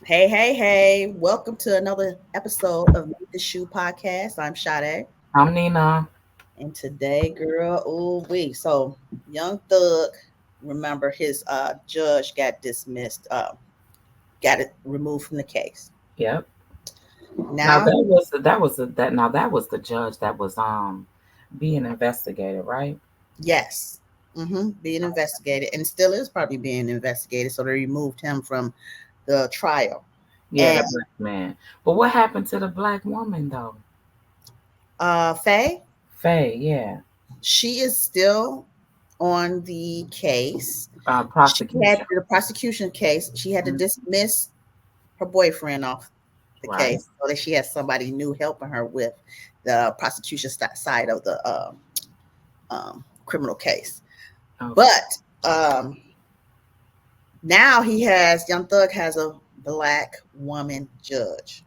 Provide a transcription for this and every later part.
Hey, hey, hey. Welcome to another episode of Meet the Shoe podcast. I'm Sade. I'm Nina. And today, girl, so Young Thug, remember his judge got dismissed, got it removed from the case. Yep. Now Now, that was the judge that was being investigated, right? yes, being investigated and still is probably being investigated. So they removed him from the trial. Yeah, And the black man. But what happened to the black woman though? Faye, Faye, yeah. she is still on the case. She had Prosecution. the prosecution case. She had to Mhm. dismiss her boyfriend off the Right. case so that she has somebody new helping her with the prosecution side of the criminal case. Okay. But now Young Thug has a black woman judge,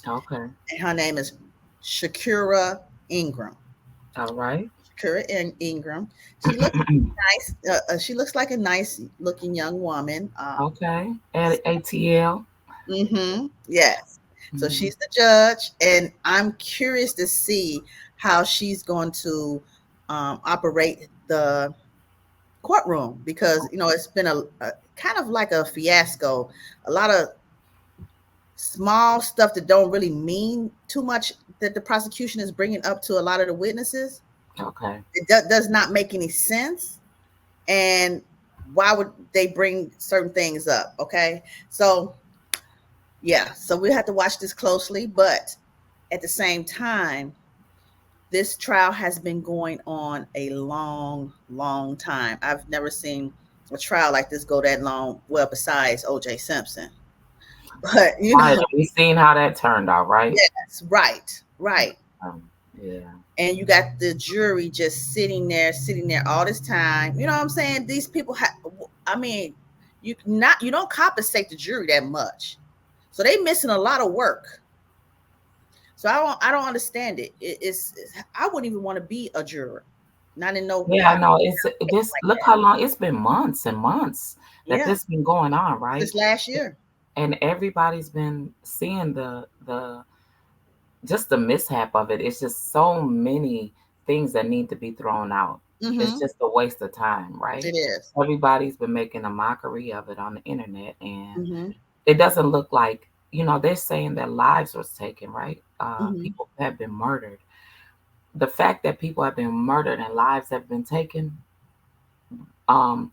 Okay. and her name is Shakira Ingram. All right. Ingram. She looks nice. She looks like a nice looking young woman. Okay. And ATL. Yes. So Mhm. she's the judge, and I'm curious to see how she's going to operate the courtroom because it's been a kind of like a fiasco. A lot of small stuff that don't really mean too much that the prosecution is bringing up to a lot of the witnesses. Okay. It does not make any sense, and why would they bring certain things up? Okay, so yeah, so we have to watch this closely, but at the same time, this trial has been going on a long, long time. I've never seen a trial like this go that long. Well, besides OJ Simpson, but Right. We seen how that turned out, right? yes, right, right. Um, yeah. And you got the jury just sitting there all this time. You know what I'm saying? These people have. I mean, you don't compensate the jury that much, so they missing a lot of work. So I don't understand it. I wouldn't even want to be a juror, not in no Yeah, I high know. It's case this. like Look how that. long it's been, months and months that Yeah, this been going on, right? this last year. And everybody's been seeing the just the mishap of it. It's just so many things that need to be thrown out. It's Mm-hmm. just a waste of time, right? It is. Everybody's been making a mockery of it on the internet, and Mm-hmm. it doesn't look like, they're saying that lives was taken, right? Mm-hmm. People have been murdered. The fact that people have been murdered and lives have been taken, um,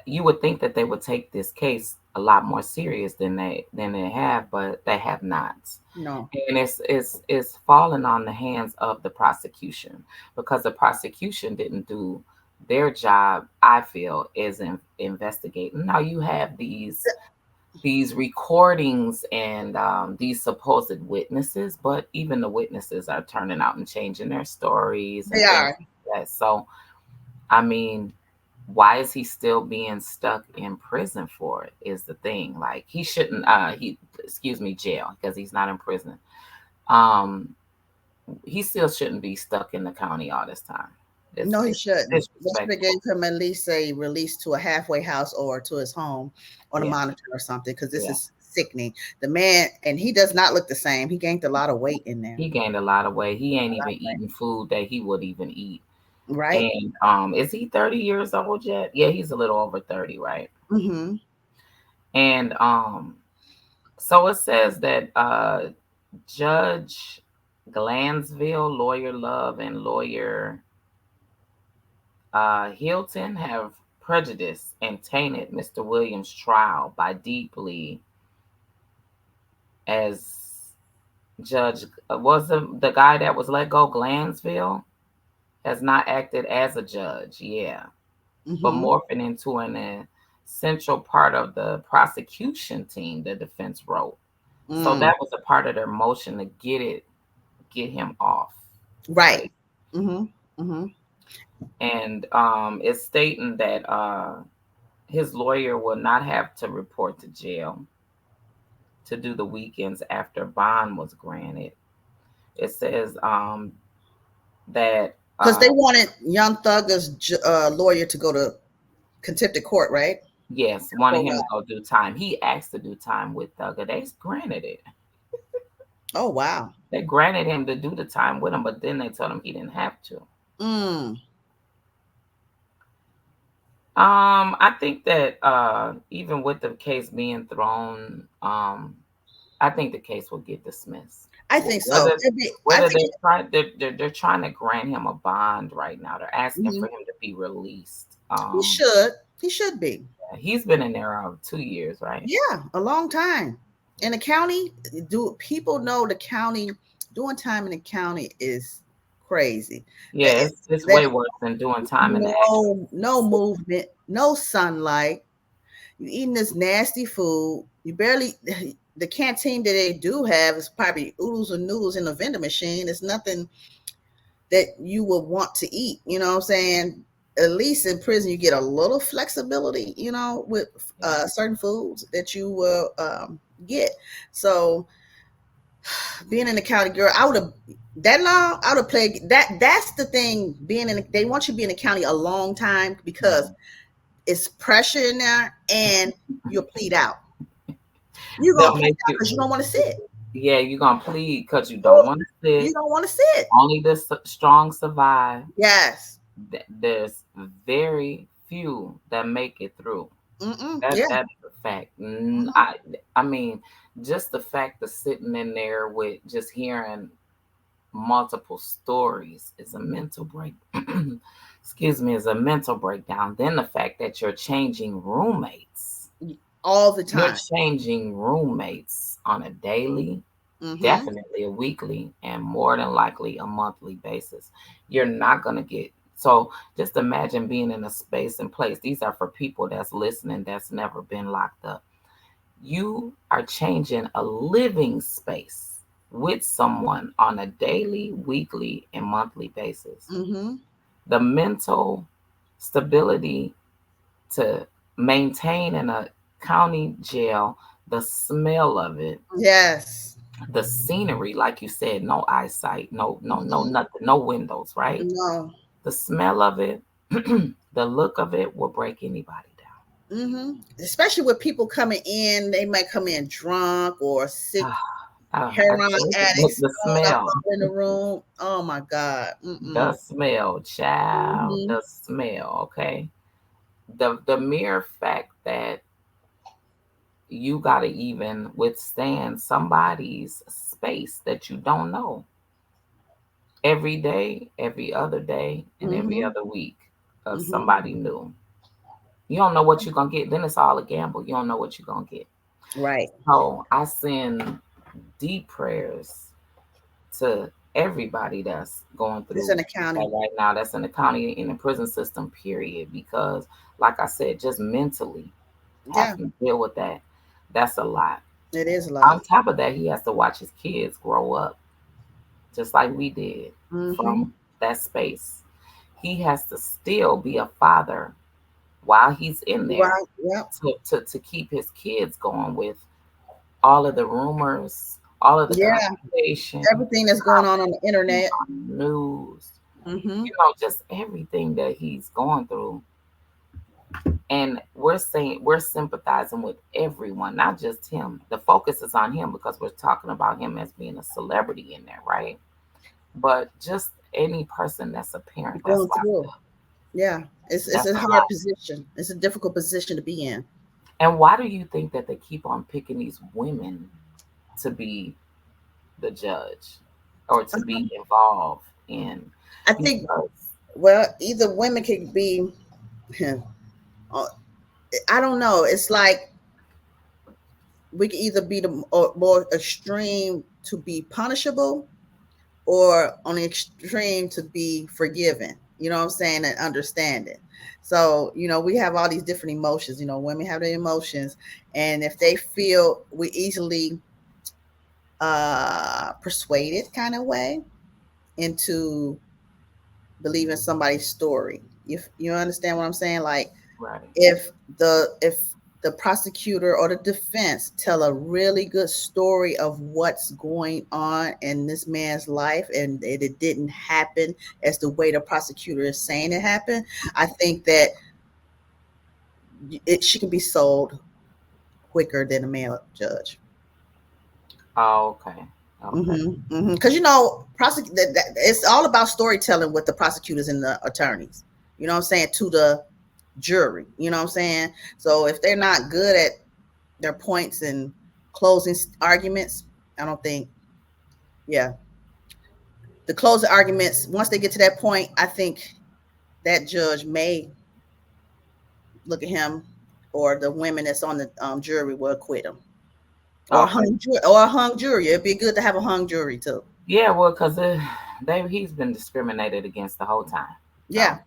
you would think that they would take this case a lot more serious than they have, but they have not. No. And it's fallen on the hands of the prosecution because the prosecution didn't do their job. I feel is investigating. Now you have these recordings and these supposed witnesses, but even the witnesses are turning out and changing their stories They and things are. like that. So I mean, why is he still being stuck in prison for it is the thing. Like he shouldn't he excuse me, jail, because he's not in prison. Um he still shouldn't be stuck in the county all this time. It's No, he it's shouldn't. They should have gave disrespectful. him at least a release to a halfway house or to his home on a Yeah, monitor or something, because this yeah. is sickening. The man, and he does not look the same. He gained a lot of weight in there. He gained a lot of weight. He ain't A lot even of weight. eating food that he would even eat. Right? And is he 30 years old yet? Yeah, he's a little over 30, right? Mm-hmm. And so it says that Judge Glansville, Lawyer Love, and Lawyer Hilton have prejudiced and tainted Mr. Williams' trial by deeply as Judge was the guy that was let go, Glansville, has not acted as a judge, yeah, but Mm-hmm. morphing into an essential part of the prosecution team, the defense wrote. So Mm. that was a part of their motion to get him off, Right. right? Mm-hmm. Mm-hmm. And it's stating that his lawyer will not have to report to jail to do the weekends after bond was granted. It says that Because they wanted Young Thugger's lawyer to go to contempt of court, right? Yes, wanted For him to what? go do time. He asked to do time with Thugger. They granted it. Oh wow. They granted him to do the time with him, but then they told him he didn't have to. Mm. I think that even with the case being thrown, I think the case will get dismissed. I think so. Whether I whether think they try they're trying to grant him a bond right now. They're asking mhm. for him to be released. He should. He should be. He's been in there 2 years, right? Yeah, a long time. In the county, do people know the county doing time in the county is crazy. That Yeah, it's that way worse than doing time in the actual no movement, no sunlight. You eating this nasty food. You barely the canteen that they do have is probably oodles and noodles in the vending machine. It's nothing that you would want to eat. You know what I'm saying? At least in prison, you get a little flexibility, you know, with yeah. certain foods that you will get. So being in the county, girl, I would have that long. I would have played that. That's the thing. Being in, they want you to be in the county a long time because Mhm. it's pressure in there, and you'll plead out. You're gonna They'll plead make out you, because you don't want to sit. yeah, you're gonna plead because you don't want to You sit. don't want to sit. Only the strong survive. Yes. There's very few that make it through. Mm-mm. That Yeah. that is a fact. Mhm. I mean, just the fact of sitting in there with just hearing multiple stories is a mental break. Excuse me, is a mental breakdown. Then the fact that you're changing roommates. All the You're time. changing roommates on a daily, Mm-hmm. definitely a weekly, and more than likely a monthly basis. You're not going to get. So just imagine being in a space and place. These are for people that's listening that's never been locked up. You are changing a living space with someone on a daily, weekly, and monthly basis. Mm-hmm. The mental stability to maintain in a county jail, the smell of it, Yes. the scenery, like you said, no eyesight, no Mm-hmm. nothing, no windows, right? No. The smell of it, the look of it will break anybody Mm-hmm. Especially with people coming in, they might come in drunk or sick, down. I heroin told you, addicts the throwing up smell, all in the room. Oh my God. the Mm-mm. smell, child, Mm-hmm. the smell. Okay, the mere fact that you gotta even withstand somebody's space that you don't know every day, every other day, and every Mm-hmm. other week of Mm-hmm. somebody new. You don't know what you're gonna get. Then it's all a gamble. You don't know what you're gonna get. Right. So I send deep prayers to everybody that's going It's in through the that county. right now, that's in the county, in the prison system, period. Because like I said, just mentally Yeah, having to deal with that, that's a lot. it is a On lot. top of that, he has to watch his kids grow up just like we did Mm-hmm. from that space. He has to still be a father while he's in there Right. Yep. to keep his kids going with all of the rumors, all of the Yeah. conversation, Everything that's going on the commenting internet. on the news, Mm-hmm. just everything that he's going through. And we're saying we're sympathizing with everyone, not just him. The focus is on him because we're talking about him as being a celebrity in there, right? But just any person that's a parent that's Going locked through. up, Yeah. It's that's a a hard lot. position. It's a difficult position to be in. And why do you think that they keep on picking these women to be the judge or to be involved in? I think, Because well, either women can be, uh, I don't know. It's like we can either be the more extreme to be punishable or on the extreme to be forgiven. You know what I'm saying? And understanding. So, we have all these different emotions. Women have their emotions. And if they feel we easily persuaded kind of way into believing somebody's story. If you understand what I'm saying, like right, if the prosecutor or the defense tell a really good story of what's going on in this man's life and it didn't happen as the way the prosecutor is saying it happened, I think that she can be sold quicker than a male judge. Oh, okay. Okay. Because it's all about storytelling with the prosecutors and the attorneys. You know what I'm saying, to the jury. You know what I'm saying. So if they're not good at their points and closing arguments, I don't think. Yeah, the closing arguments. Once they get to that point, I think that judge may look at him, or the women that's on the jury will acquit him, or Okay. or a hung jury. It'd be good to have a hung jury too. Yeah, well, because he's been discriminated against the whole time. So Yeah.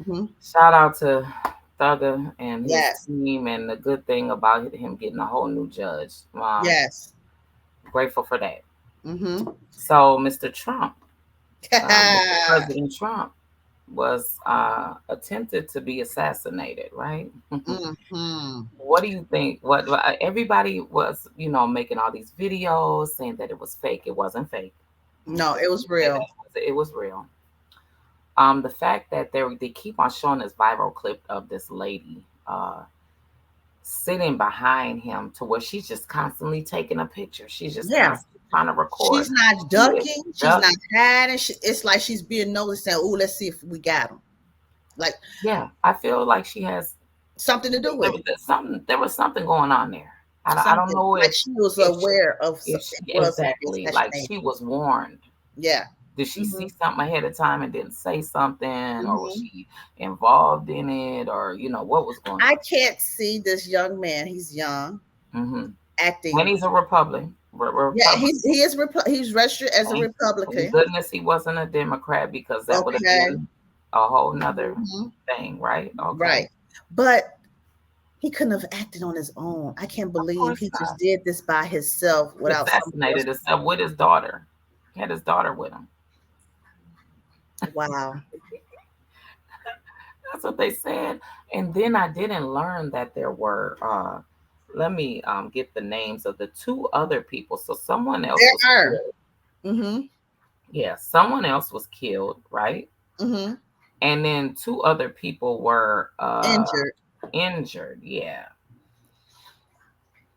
Hmm. shout out to Thugger and his Yes. team, and the good thing about him getting a whole new judge. Yes. Grateful for that. Hmm. So, Mr. Trump, Mr. President Trump, was attempted to be assassinated, right? Hmm. What do you think? What everybody was, making all these videos saying that it was fake. It wasn't fake. No, Let's it was say real. that it was real. The fact that they keep on showing this viral clip of this lady sitting behind him to where she's just constantly taking a picture. She's just Yeah. constantly trying to She's record. not She is ducking. She's just not hiding. It's like she's being noticed, saying, "Oh, let's see if we got him." Like yeah. I feel like she has something to do with it. there was something going on there. I don't Something know like she was if she, aware of if it she was a exactly like assassination. she was warned. Yeah. Did she Hmm. see something ahead of time and didn't say something, or was Hmm. she involved in it, or what was going I on? can't see this young man. He's young, Hmm. And acting. he's a Republican. Yeah, Republican. he's registered as a Thank, thank Republican. goodness he wasn't a Democrat, because that would have Okay. been a whole nother Hmm. thing, right? Okay. Right. But he couldn't have acted on his own. I can't Of believe course he just not. did this by himself He without somebody else. assassinated himself with his daughter. He had his daughter with him. Wow. That's what they said. And then I didn't learn that there were let me get the names of the two other people. So someone else There was are. killed. Mm-hmm. Yeah, someone else was killed, right? Mm-hmm. And then two other people were Injured. injured. Yeah.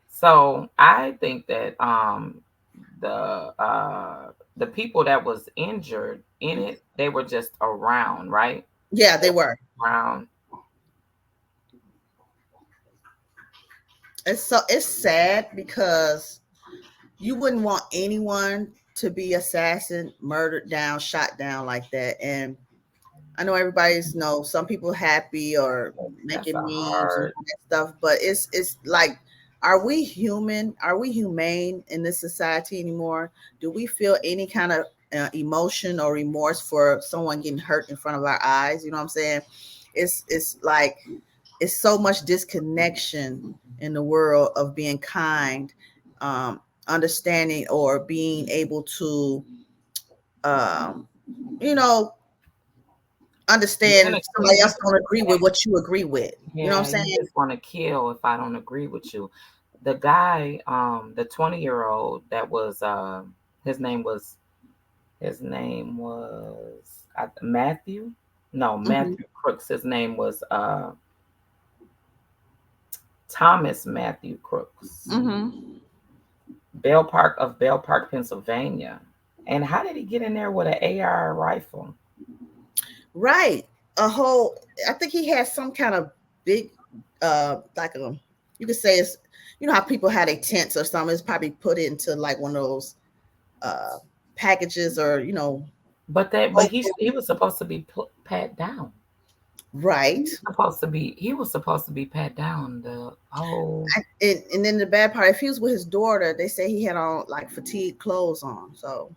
So I think that the people that was injured in it, they were just around, right? Yeah, they were. Around. It's sad because you wouldn't want anyone to be assassin, murdered down, shot down like that. And I know everybody's some people happy or That's making a memes and hard. all that stuff, but it's like, are we human? Are we humane in this society anymore? Do we feel any kind of emotion or remorse for someone getting hurt in front of our eyes? You know what I'm saying? It's like it's so much disconnection in the world of being kind, understanding, or being able to, um, you know, understand Being if a somebody you else don't agree with just what you agree with. You know what I'm yeah, you saying? just want to kill if I don't agree with you. The guy, the 20-year-old that was his name was Matthew. No, Hmm. Matthew Crooks. His name was Thomas Matthew Crooks. Hmm. Bell Park, Pennsylvania. And how did he get in there with an AR rifle? Right. A whole. I think he had some kind of big, like a. You could say it's. You know how people had a tents or something. It's probably put into like one of those uh packages, or But hopefully. he was supposed to be pat down. Right. He was supposed to be pat down the whole. And then the bad part, if he was with his daughter, they say he had on like fatigue clothes on. So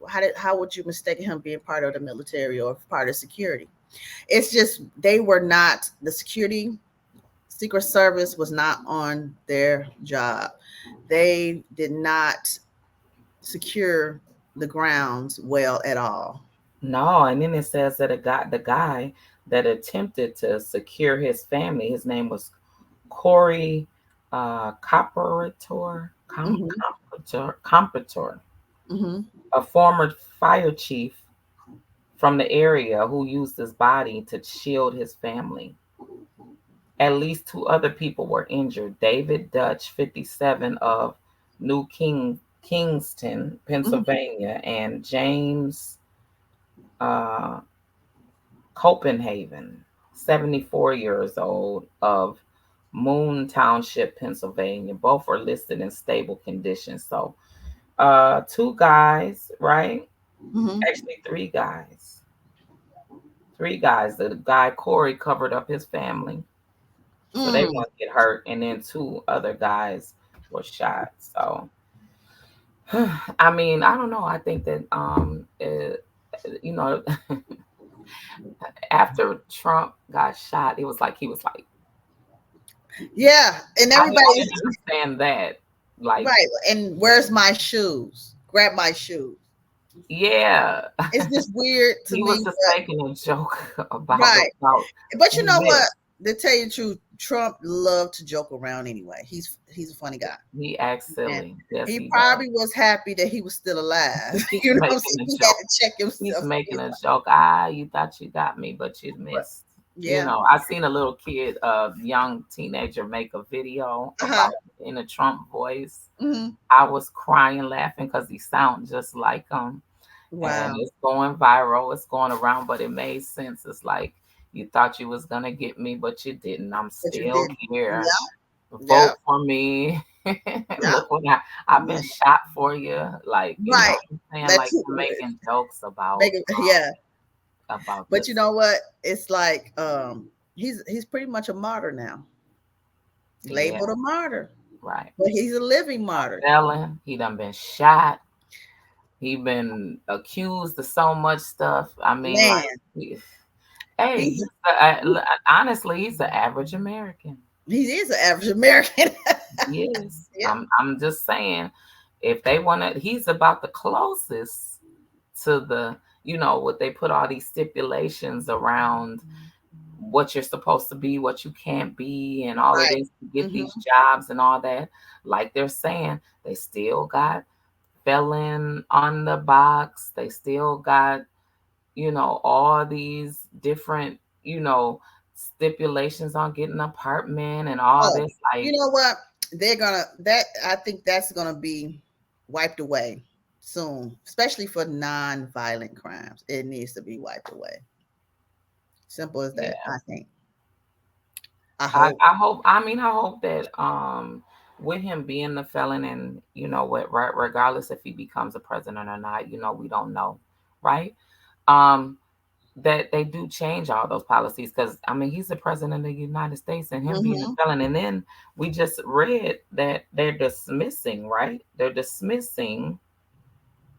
how would you mistake him being part of the military or part of security? It's just they were not the security. Secret Service was not on their job. They did not secure the grounds well at all. No, and then it says that the guy that attempted to secure his family, his name was Corey Hmm. Comperator, Hmm. a former fire chief from the area who used his body to shield his family. At least two other people were injured. David Dutch, 57, of Kingston, Mhm. Pennsylvania, and James uh, Copenhagen, 74 years old, of Moon Township, Pennsylvania. Both are listed in stable condition. So, two guys, right? Mhm. Actually, three guys. Three guys. The guy Corey covered up his family, so they Mm. won't get hurt, and then two other guys were shot. So, I mean, I don't know. I think that you know, after Trump got shot, it was like he was like, Yeah, and I everybody, didn't understand that. Like, right. And where's my shoes? Grab my shoes. yeah, It's just weird to he me, was just but making a joke right. about But you he know what? missed. To tell you the truth, Trump loved to joke around anyway. He's a funny guy. He acts And silly. Yes, he he does. probably was happy that he was still alive. He's You know what I'm making saying? a He had joke. to check He's himself. making a joke. Ah, you thought you got me, but you But missed. You yeah. know, I seen a little kid, a young teenager, make a video Uh-huh. about in a Trump voice. Hmm. I was crying laughing because he sounds just like him, and Wow. it's going viral. It's going around, but it made sense. It's like you thought you was gonna get me, but you didn't. I'm But you still didn't. here. Yeah. Yeah. Vote for me. Yeah. Look what I've been shot for you. Like, you know Right. what I'm saying? That Like too. making jokes Make it, yeah. about But you this. know what? It's like he's pretty much a martyr now. Yeah, Labeled a martyr. right. But he's a living martyr. Felon. He done been shot. He been accused of so much stuff. I mean, like, Man, hey, he honestly, he's the average American. he is an average American. He is. Yeah. I'm just saying, if they want to, he's about the closest to the, what they put all these stipulations around what you're supposed to be, what you can't be, and all of Right. this to get these Hmm. jobs and all that. Like they're saying, they still got felon on the box. They still got, all these different, stipulations on getting an apartment and all Oh, this. you Like, know what? They're gonna that I think that's gonna be wiped away soon, especially for non-violent crimes. It needs to be wiped away. Simple as that, yeah. I think. I I, hope. I hope. I mean, I hope that with him being the felon, and what, right, regardless if he becomes a president or not, we don't know, right? Um, that they do change all those policies because I mean he's the president of the United States, and him being a Hmm. felon, and then we just read that they're dismissing, right?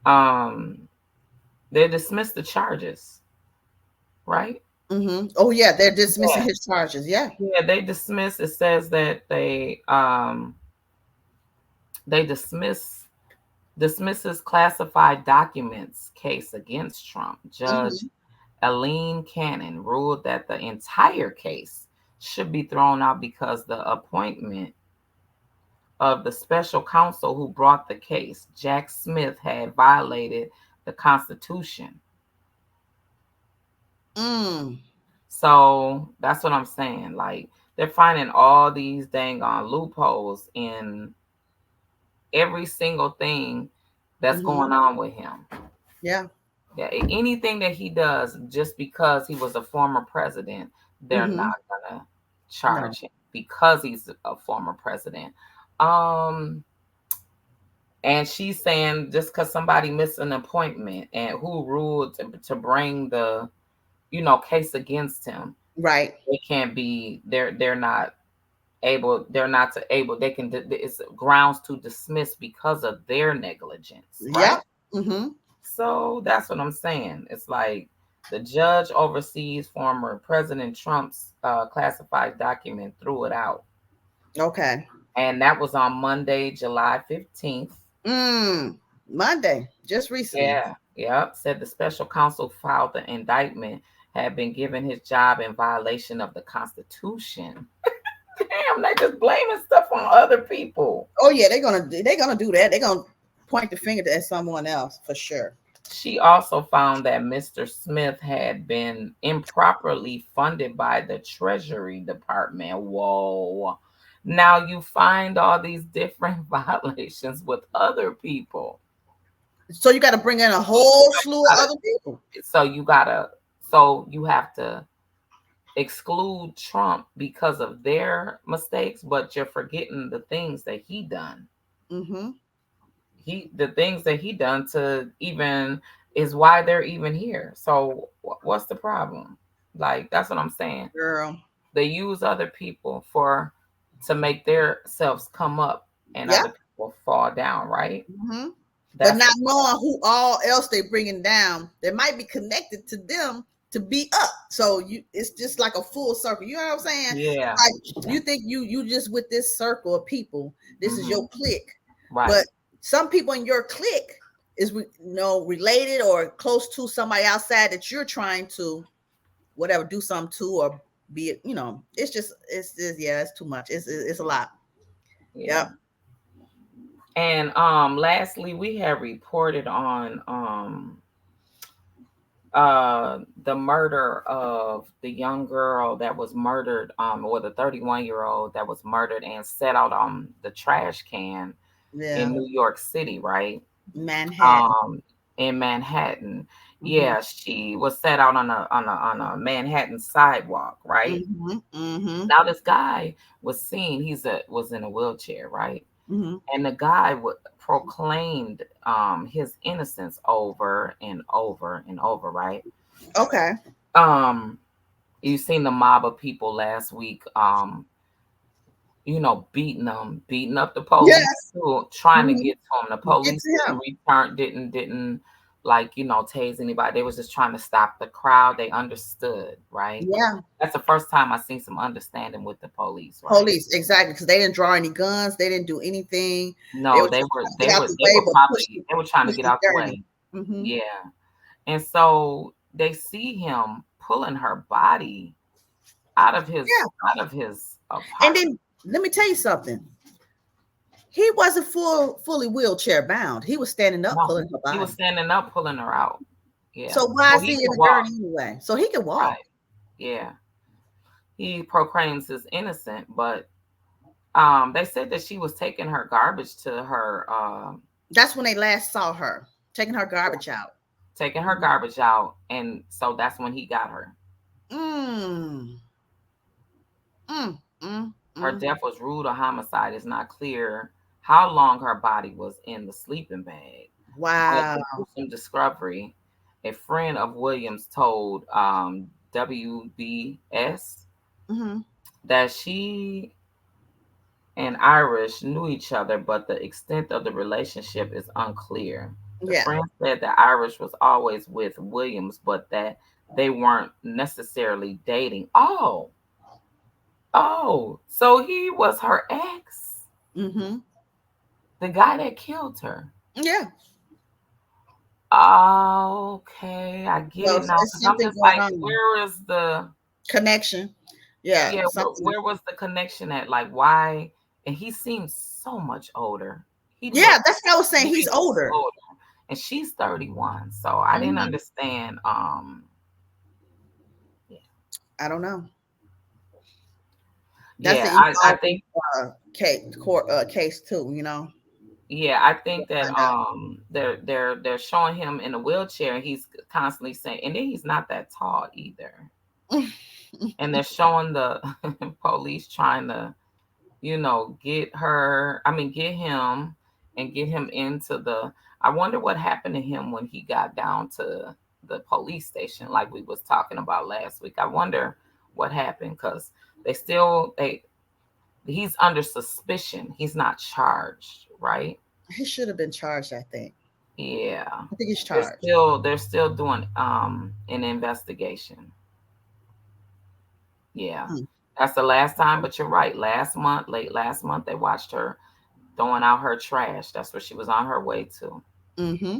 Um, they dismissed the charges, right? Hmm. Oh yeah, they're dismissing Yeah, his charges. Yeah. yeah, they dismissed. It says that they dismisses classified documents case against Trump. Judge Hmm. Eileen Cannon ruled that the entire case should be thrown out because the appointment of the special counsel who brought the case, Jack Smith, had violated the Constitution. Mm. So that's what I'm saying. Like they're finding all these dang on loopholes in every single thing that's Hmm. going on with him. Yeah. Yeah, anything that he does just because he was a former president, they're Hmm. not gonna No. charge him because he's a former president. Um, and she's saying just because somebody missed an appointment and who ruled to bring the case against him, Right. they can't be they're not able they can it's grounds to dismiss because of their negligence, right? Yep. Hmm. So that's what I'm saying. It's like the judge oversees former President Trump's classified document, threw it out. Okay. And that was on Monday, July 15th. Monday, just recently. Yeah, yep. Said the special counsel filed the indictment had been given his job in violation of the Constitution. Damn, they just blaming stuff on other people. Oh yeah, they're gonna do that. They're gonna point the finger at someone else for sure. She also found that Mr. Smith had been improperly funded by the Treasury Department. Whoa. Now you find all these different violations with other people. So you got to bring in a So whole slew of other people. so you gotta, so you have to exclude Trump because of their mistakes, but you're forgetting the things that he done. Mm-hmm. The things that he done to even is why they're even here. So what's the problem? Like, that's what I'm saying. Girl. They use other people for to make their selves come up and Yeah. other people fall down, right? Mm-hmm. But That's not the knowing who all else they bringing down, that might be connected to them to be up. So it's just like a full circle. You know what I'm saying? yeah. Like you think you just with this circle of people, this is Hmm. your clique, but Right. some people in your clique is related or close to somebody outside that you're trying to whatever do something to or be it. It's just it's yeah, it's too much. It's a lot. Yeah. Yep. And lastly, we have reported on the murder of the young girl that was murdered, or the 31-year-old that was murdered and set out on the trash can in Yeah. New York City, right? Manhattan. um in Manhattan. Mm-hmm. Yeah, she was set out on a Manhattan sidewalk, right? Mm-hmm. Mm-hmm. Now this guy was seen, was in a wheelchair, right? Mm-hmm. And the guy proclaimed his innocence over and over and over, right? Okay. um you seen the mob of people last week, beating up the police Yes. too, trying to Mhm. get to him. The Get police to didn't him. return, didn't like, tase anybody. They was just trying to stop the crowd. They understood, right? Yeah. That's the first time I seen some understanding with the police, right? Police, exactly, because they didn't draw any guns. They didn't do anything. They No, were they just were trying to they get out were the they way, were but probably they were trying to push get the out the journey. way. Hmm. Yeah. And so they see him pulling her body out of his Yeah. out of his And apartment. then let me tell you something. He wasn't fully wheelchair bound. He was standing up, No, pulling her he was body. standing up, pulling her out. Yeah. So why So is he he in could the walk. journey anyway? So he can walk. Right. Yeah. He proclaims his innocent, but they said that she was taking her garbage to her That's when they last saw her taking her garbage out. taking her garbage out, and so that's when he got her. Mm. Mm. Mm. Her Mm. death was ruled a homicide. It's not clear how long her body was in the sleeping bag, but Wow. the gruesome discovery, a friend of Williams told WBS Hmm. that she and Irish knew each other, but the extent of the relationship is unclear. The Yeah. friend said that Irish was always with Williams, but that they weren't necessarily dating. So he was her ex, Hmm. the guy that killed her. Yeah. Okay, I get So it now. it's Because I'm something just going like, on. where is the Connection. Yeah. yeah? Something. Where was the connection at? Like, why? And he seems so much older. He Yeah, looked that's what I was saying. way He's older. older. And she's 31. So I didn't Hmm. understand. Yeah, I don't know. That's yeah. an I evolving think case too. yeah, I think that Find out. they're showing him in a wheelchair, and he's constantly saying, and then he's not that tall either. And they're showing the police trying to, get her. I mean, get him and get him into the. I wonder what happened to him when he got down to the police station, like we was talking about last week. I wonder what happened because he's under suspicion. He's not charged, right? He should have been charged. I think. Yeah, I think he's they're charged. still doing an investigation. Yeah, Hmm. that's the last time. But you're right. Late last month, they watched her throwing out her trash. That's what she was on her way to. Mm-hmm.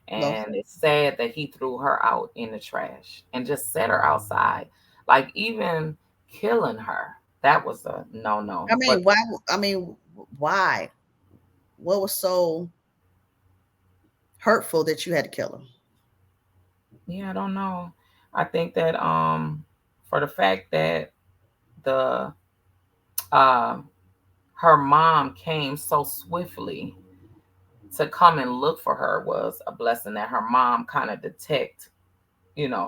And, Those. and it's sad that he threw her out in the trash and just set her outside. Like, even killing her, that was a no no. I But mean, why? I mean, why? What was so hurtful that you had to kill him. Yeah, I don't know. I think that for the fact that the uh her mom came so swiftly to come and look for her was a blessing, that her mom kind of detect,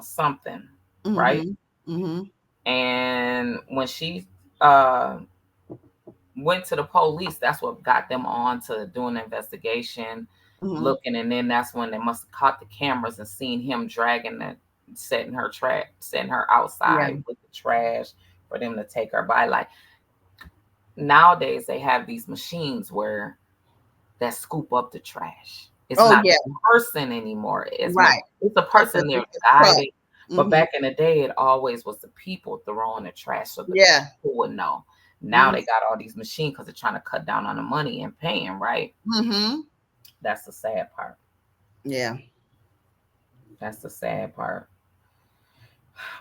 something, right? Mm-hmm. Mm-hmm. And when she uh went to the police, that's what got them on to doing the investigation, Mm-hmm. looking, and then that's when they must have caught the cameras and seen him dragging the setting her Yeah. outside with the trash for them to take her by. Like, nowadays they have these machines where that scoop up the trash. It's Oh not yeah. the person anymore as much. Right. It's a It's person there a truck. guiding. But Mm-hmm. back in the day, it always was the people throwing the trash so the Yeah. people would know. Now Mm-hmm. they got all these machines because they're trying to cut down on the money and paying, right? Mm-hmm. That's the sad part. Yeah. That's the sad part.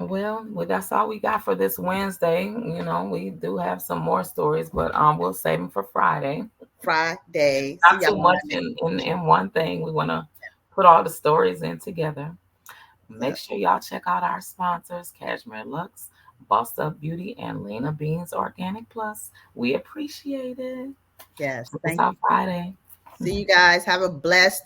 Well, that's all we got for this Wednesday. We do have some more stories, but we'll save them for Friday. Friday. See Not y'all too on much Monday. in one thing. We want to put all the stories in together. Yeah. Make sure y'all check out our sponsors, Cashmere Lux, Bossed Up Beauty, and Lena Beans Organic Plus. We appreciate it. Yes. Check us Thank out you. Friday. See you guys. Have a blessed